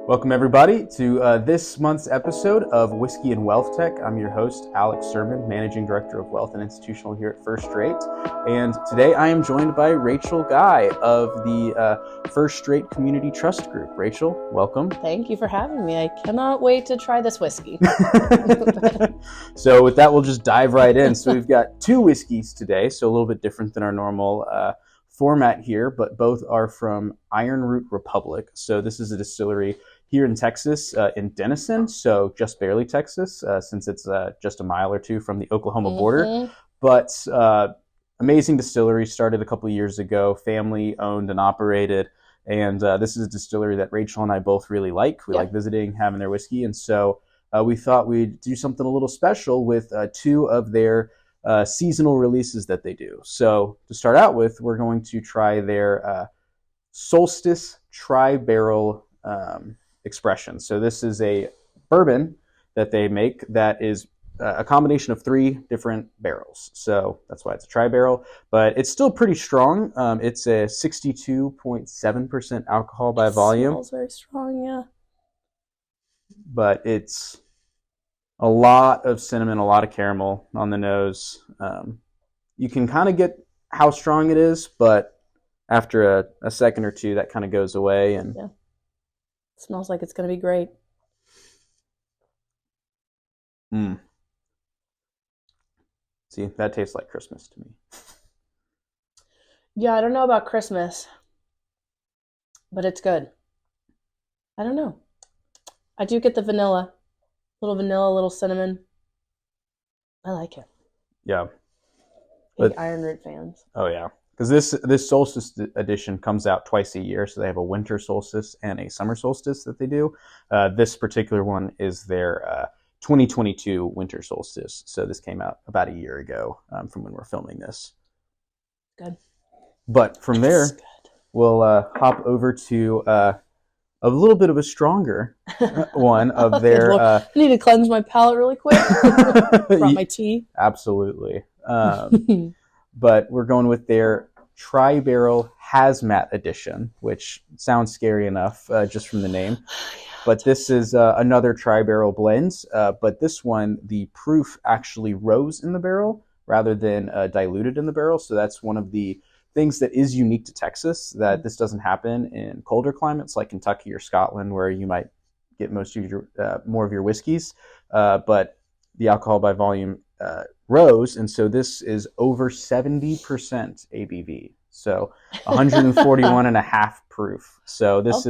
Welcome, everybody, to this month's episode of Whiskey and WealthTech. I'm your host, Alex Serman, Managing Director of Wealth and Institutional here at First Rate. And today I am joined by Rachel Guy of the First Rate Community Trust Group. Rachel, welcome. Thank you for having me. I cannot wait to try this whiskey. So with that, we'll just dive right in. So we've got two whiskeys today, so a little bit different than our normal format here, but both are from Ironroot Republic. So this is a distillery here in Texas, in Denison, so just barely Texas, since it's just a mile or two from the Oklahoma border. But amazing distillery, started a couple of years ago, family owned and operated. And this is a distillery that Rachel and I both really like. We like visiting, having their whiskey. And so we thought we'd do something a little special with two of their seasonal releases that they do. So to start out with, we're going to try their Solstice Tri-Barrel expression. So this is a bourbon that they make that is a combination of three different barrels. So that's why it's a tri-barrel, but it's still pretty strong. It's a 62.7% alcohol by volume. It smells very strong, yeah. But it's a lot of cinnamon, a lot of caramel on the nose. You can kind of get how strong it is, but after a second or two, that kind of goes away. And yeah. Smells like it's going to be great. See, that tastes like Christmas to me. Yeah, I don't know about Christmas, but it's good. I don't know. I do get the vanilla. Little vanilla, little cinnamon. I like it. Yeah. Big Ironroot fans. Oh, yeah. Because this solstice edition comes out twice a year, so they have a winter solstice and a summer solstice that they do. This particular one is their 2022 winter solstice, so this came out about a year ago from when we're filming this. Good. But from there, we'll hop over to a little bit of a stronger one of their... I need to cleanse my palate really quick. Brought my tea. Absolutely. But we're going with their Tri-Barrel Hazmat Edition, which sounds scary enough just from the name. But this is another tri-barrel blend. But this one, the proof actually rose in the barrel rather than diluted in the barrel. So that's one of the things that is unique to Texas, that this doesn't happen in colder climates like Kentucky or Scotland, where you might get most of your more of your whiskeys. But the alcohol by volume rose, and so this is over 70% ABV, so 141.5 proof. So this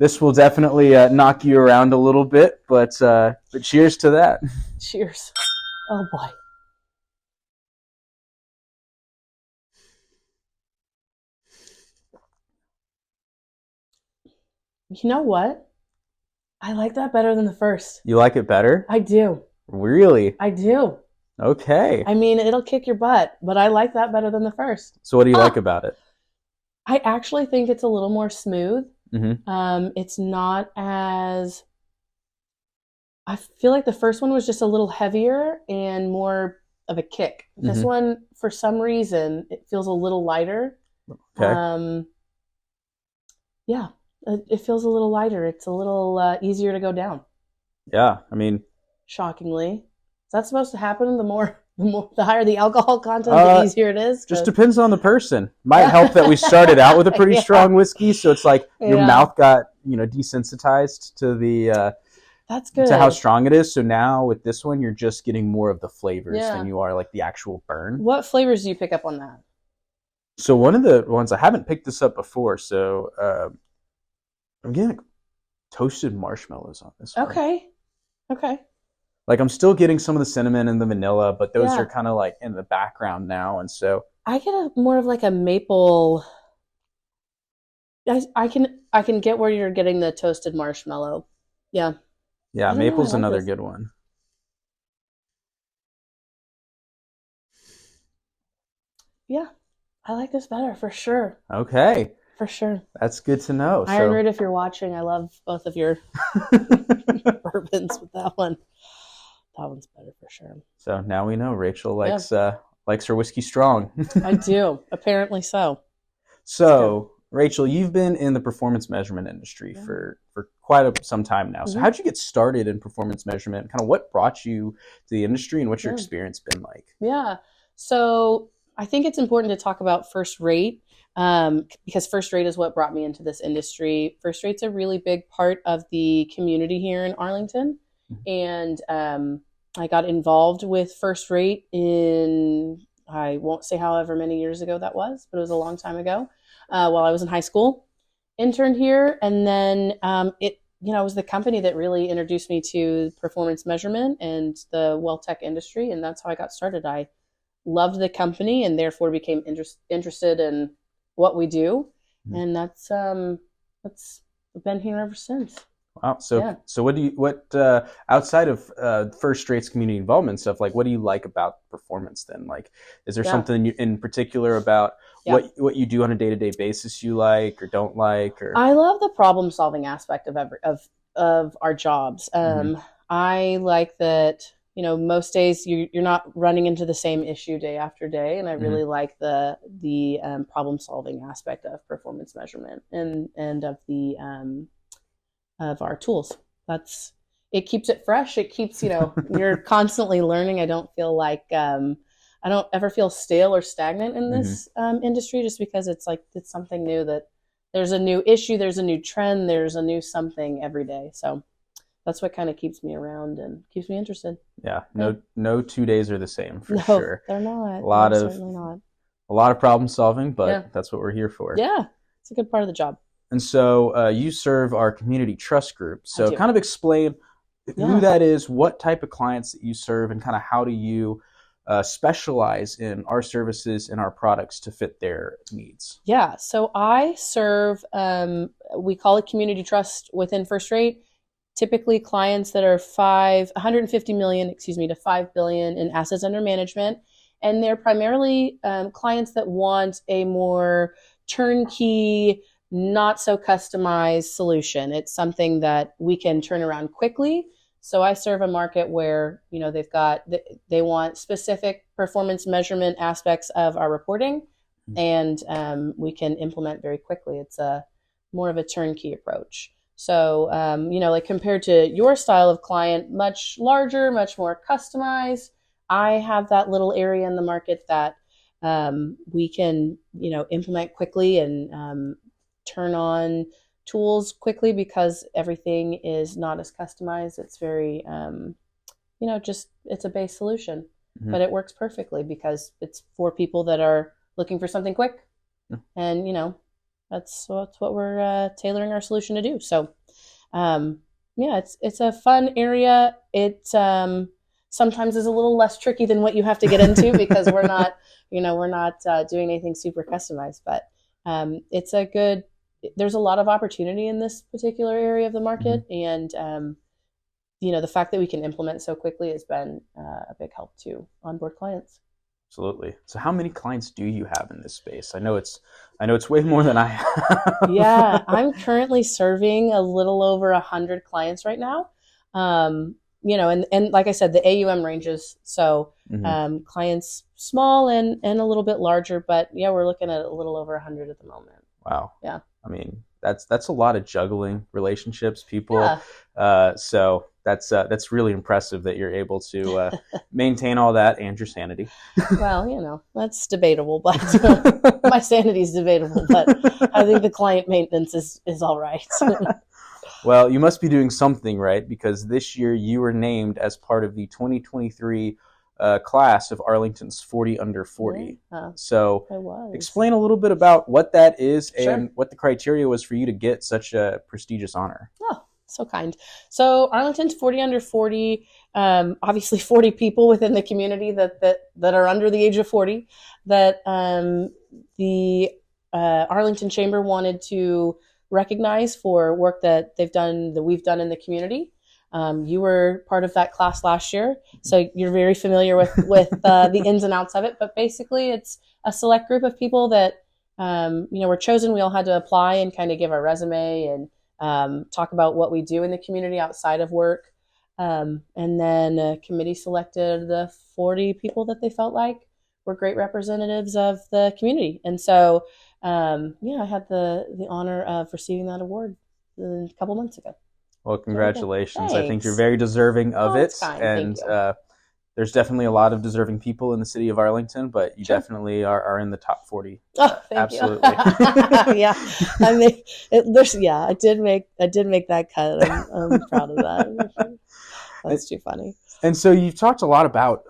this will definitely knock you around a little bit, but cheers to that. Cheers. Oh boy. You know what? I like that better than the first. You like it better? I do. Really? I do. Okay. I mean, it'll kick your butt, but I like that better than the first. So what do you like about it? I actually think it's a little more smooth. Mm-hmm. It's not as... I feel like the first one was just a little heavier and more of a kick. This one, for some reason, it feels a little lighter. Okay. Yeah, it feels a little lighter. It's a little easier to go down. Yeah, I mean... Shockingly. Is that supposed to happen? The higher the alcohol content, the easier it is? Just depends on the person. Might help that we started out with a pretty strong whiskey, so it's like your mouth got, desensitized to the that's good. to how strong it is. So now with this one, you're just getting more of the flavors than you are like the actual burn. What flavors do you pick up on that? So one of the ones, I haven't picked this up before, so I'm getting like toasted marshmallows on this one. Okay. Like I'm still getting some of the cinnamon and the vanilla, but those are kind of like in the background now, and so I get more of like a maple. I can get where you're getting the toasted marshmallow. Yeah. Yeah, maple's another good one. Yeah, I like this better for sure. Okay. For sure. That's good to know. Ironroot, if you're watching, I love both of your bourbons with that one. That one's better for sure. So now we know Rachel likes her whiskey strong. I do. Apparently so. So Rachel, you've been in the performance measurement industry Yeah. for quite some time now. So Mhm. how'd you get started in performance measurement? Kind of what brought you to the industry, and what's your Yeah. experience been like? Yeah. So I think it's important to talk about first rate, because first rate is what brought me into this industry. First rate's a really big part of the community here in Arlington. And I got involved with first rate in, I won't say however many years ago that was, but it was a long time ago, while I was in high school. Interned here, and then it was the company that really introduced me to performance measurement and the WealthTech industry, and that's how I got started. I loved the company and therefore became interested in what we do, and that's been here ever since. Wow. So Yeah. so what outside of first rate's community involvement stuff, like what do you like about performance then? Like, is there Yeah. something in particular about Yeah. what you do on a day-to-day basis you like or don't like? Or I love the problem solving aspect of our jobs. I like that, most days you're not running into the same issue day after day, and I really like the problem solving aspect of performance measurement and of the of our tools. It keeps it fresh. It keeps, you're constantly learning. I don't feel like I don't ever feel stale or stagnant in this industry, just because it's something new, that there's a new issue, there's a new trend, there's a new something every day. So that's what kind of keeps me around and keeps me interested. Yeah, no 2 days are the same for No, sure. they're not. Certainly not. A lot of problem solving, but that's what we're here for. Yeah, it's a good part of the job. And so you serve our community trust group. So kind of explain who that is, what type of clients that you serve, and kind of how do you specialize in our services and our products to fit their needs. Yeah, so I serve, we call it community trust within First Rate, typically clients that are 150 million, to 5 billion in assets under management. And they're primarily clients that want a more turnkey, not so customized solution. It's something that we can turn around quickly. So I serve a market where, they want specific performance measurement aspects of our reporting, and we can implement very quickly. It's more of a turnkey approach. So, compared to your style of client, much larger, much more customized, I have that little area in the market that we can, implement quickly and turn on tools quickly, because everything is not as customized. It's very, it's a base solution, but it works perfectly because it's for people that are looking for something quick. And, that's what we're tailoring our solution to do. So, it's a fun area. It sometimes is a little less tricky than what you have to get into because we're not doing anything super customized, but there's a lot of opportunity in this particular area of the market. And, the fact that we can implement so quickly has been a big help to onboard clients. Absolutely. So how many clients do you have in this space? I know it's way more than I have. Yeah, I'm currently serving a little over 100 clients right now. And like I said, the AUM ranges. So clients small and a little bit larger, but we're looking at a little over 100 at the moment. Wow. Yeah. I mean, that's a lot of juggling relationships, people. So that's really impressive that you're able to maintain all that and your sanity. Well, that's debatable, but my sanity is debatable, but I think the client maintenance is all right. Well, you must be doing something right, because this year you were named as part of the 2023 class of Arlington's 40 under 40. So explain a little bit about what that is and what the criteria was for you to get such a prestigious honor. Oh, so kind. So Arlington's 40 under 40, obviously 40 people within the community that are under the age of 40, that the Arlington Chamber wanted to recognize for work that we've done in the community. You were part of that class last year, so you're very familiar with the ins and outs of it. But basically, it's a select group of people that were chosen. We all had to apply and kind of give our resume and talk about what we do in the community outside of work. And then a committee selected the 40 people that they felt like were great representatives of the community. And so I had the honor of receiving that award a couple months ago. Well, congratulations. Thanks. I think you're very deserving of it. That's kind. And Thank you. there's definitely a lot of deserving people in the city of Arlington, but you definitely are in the top 40. Oh, thank absolutely. you. Yeah, I did make that cut. I'm proud of that. That's too funny. And so you've talked a lot about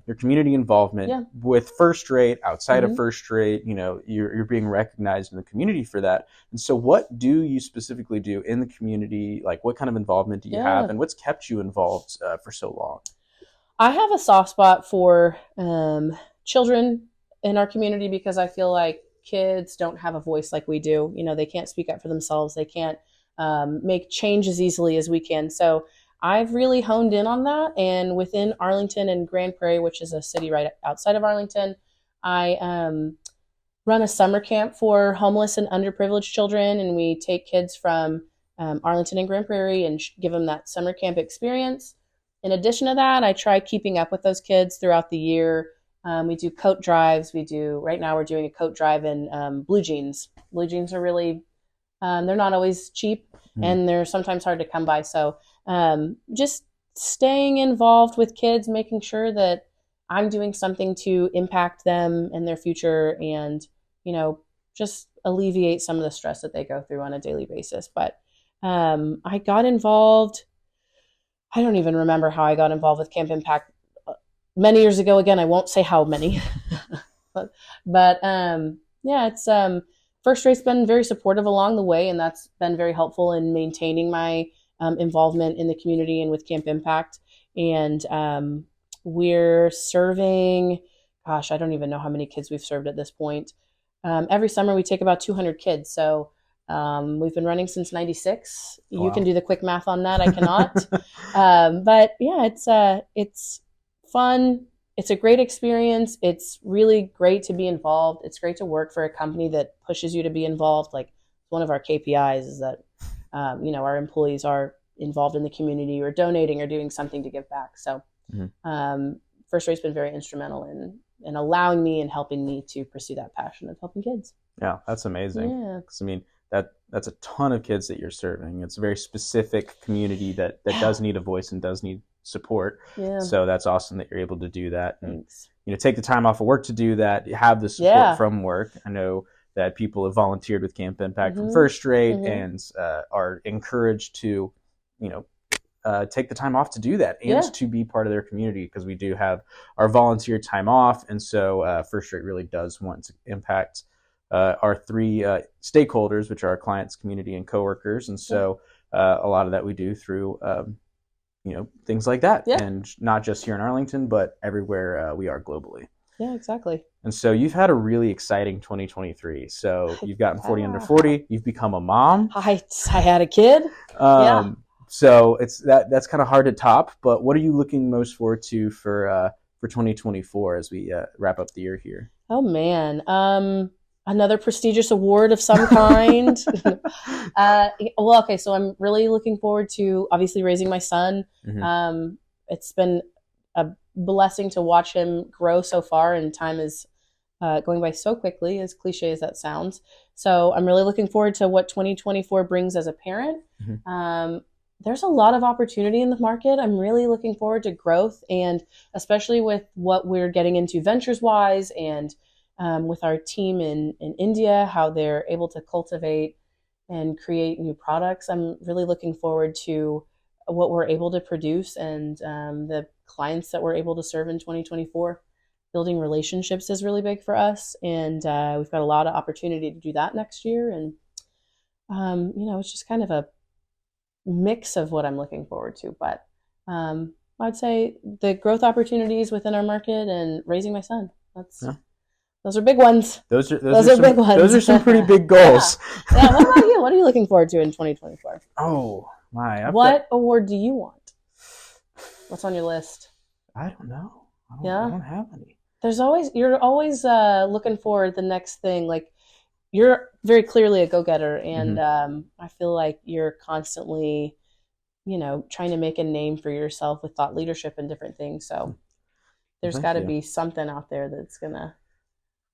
your community involvement with First Rate, outside of First Rate. You're being recognized in the community for that. And so what do you specifically do in the community? Like, what kind of involvement do you have, and what's kept you involved for so long? I have a soft spot for children in our community because I feel like kids don't have a voice like we do. They can't speak up for themselves. They can't make change as easily as we can. So I've really honed in on that. And within Arlington and Grand Prairie, which is a city right outside of Arlington, I run a summer camp for homeless and underprivileged children. And we take kids from Arlington and Grand Prairie and give them that summer camp experience. In addition to that, I try keeping up with those kids throughout the year. We do coat drives. Right now we're doing a coat drive in blue jeans. Blue jeans are really, they're not always cheap and they're sometimes hard to come by. So just staying involved with kids, making sure that I'm doing something to impact them and their future and, just alleviate some of the stress that they go through on a daily basis. But I got involved. I don't even remember how I got involved with Camp Impact many years ago. Again, I won't say how many, but it's First Rate's been very supportive along the way, and that's been very helpful in maintaining my involvement in the community and with Camp Impact. And we're serving, I don't even know how many kids we've served at this point. Every summer we take about 200 kids. So we've been running since 96. Wow. You can do the quick math on that. I cannot. But yeah, it's fun. It's a great experience. It's really great to be involved. It's great to work for a company that pushes you to be involved. Like, one of our KPIs is that, our employees are involved in the community or donating or doing something to give back. So First Rate's been very instrumental in allowing me and helping me to pursue that passion of helping kids. Yeah, that's amazing. Yeah. 'Cause, that's a ton of kids that you're serving. It's a very specific community that does need a voice and does need support. Yeah. So that's awesome that you're able to do that. And take the time off of work to do that, have the support from work. I know that people have volunteered with Camp Impact from First Rate and are encouraged to, take the time off to do that and to be part of their community, because we do have our volunteer time off. And so First Rate really does want to impact our three stakeholders, which are our clients, community, and coworkers. And so a lot of that we do through, things like that. Yeah. And not just here in Arlington, but everywhere we are globally. Yeah, exactly. And so you've had a really exciting 2023. So you've gotten 40 under 40. You've become a mom. I had a kid. So that's kind of hard to top. But what are you looking most forward to for 2024 as we wrap up the year here? Oh man, another prestigious award of some kind. So I'm really looking forward to obviously raising my son. It's been a blessing to watch him grow so far, and time is going by so quickly, as cliche as that sounds. So I'm really looking forward to what 2024 brings as a parent. There's a lot of opportunity in the market. I'm really looking forward to growth, and especially with what we're getting into ventures-wise and with our team in India, how they're able to cultivate and create new products. I'm really looking forward to what we're able to produce and the clients that we're able to serve in 2024. Building relationships is really big for us, and we've got a lot of opportunity to do that next year. And it's just kind of a mix of what I'm looking forward to. But I'd say the growth opportunities within our market and raising my son. Those are big ones. Those are big ones. Those are some pretty big goals. Yeah. What about you? What are you looking forward to in 2024? Oh my! What award do you want? What's on your list? I don't know. I don't have any. You're always looking for the next thing. Like, you're very clearly a go-getter, and I feel like you're constantly, trying to make a name for yourself with thought leadership and different things. So there's got to be something out there that's gonna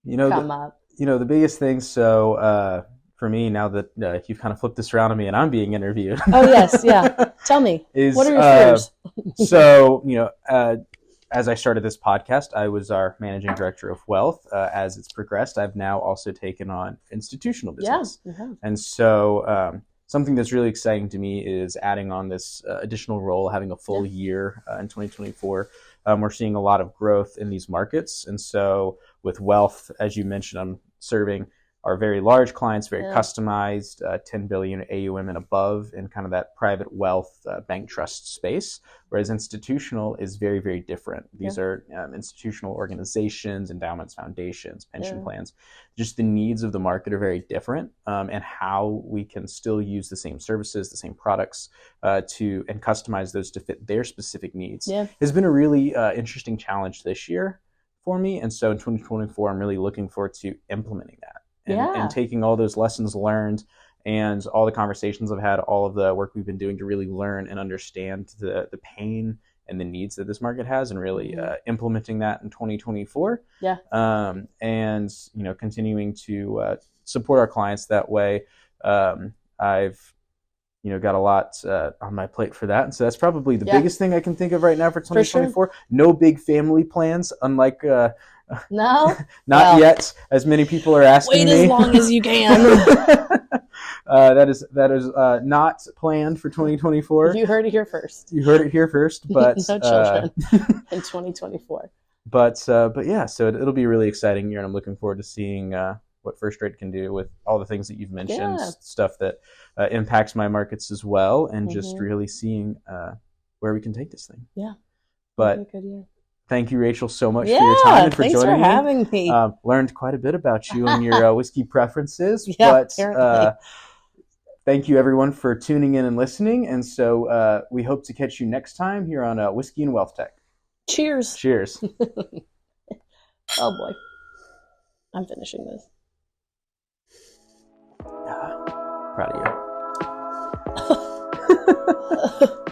come up. the biggest thing. So for me, now that you've kind of flipped this around on me and I'm being interviewed. Oh yes, yeah. Tell me, what are your fears? So as I started this podcast, I was our managing director of wealth. As it's progressed, I've now also taken on institutional business. Yeah. And so something that's really exciting to me is adding on this additional role, having a full year in 2024. We're seeing a lot of growth in these markets. And so with wealth, as you mentioned, I'm serving our very large clients, very customized, 10 billion AUM and above in kind of that private wealth bank trust space, whereas institutional is very, very different. These are institutional organizations, endowments, foundations, pension plans. Just the needs of the market are very different, and how we can still use the same services, the same products and customize those to fit their specific needs has been a really interesting challenge this year for me. And so in 2024, I'm really looking forward to implementing that. And taking all those lessons learned and all the conversations I've had, all of the work we've been doing to really learn and understand the pain and the needs that this market has, and really implementing that in 2024. And continuing to support our clients that way. I've got a lot on my plate for that, and so that's probably the biggest thing I can think of right now for 2024. For sure. No big family plans, unlike no, not yet, as many people are asking me. Wait as long as you can. That is not planned for 2024. You heard it here first. You heard it here first, but no children in 2024. But yeah, so it'll be a really exciting year, and I'm looking forward to seeing what First Rate can do with all the things that you've mentioned, stuff that impacts my markets as well, and just really seeing where we can take this thing. Yeah. But thank you, Rachel, so much for your time and for joining me. Thanks for having me. Learned quite a bit about you and your whiskey preferences. Apparently. Thank you, everyone, for tuning in and listening. And so we hope to catch you next time here on Whiskey and WealthTech. Cheers. Cheers. Oh, boy. I'm finishing this. Proud of you.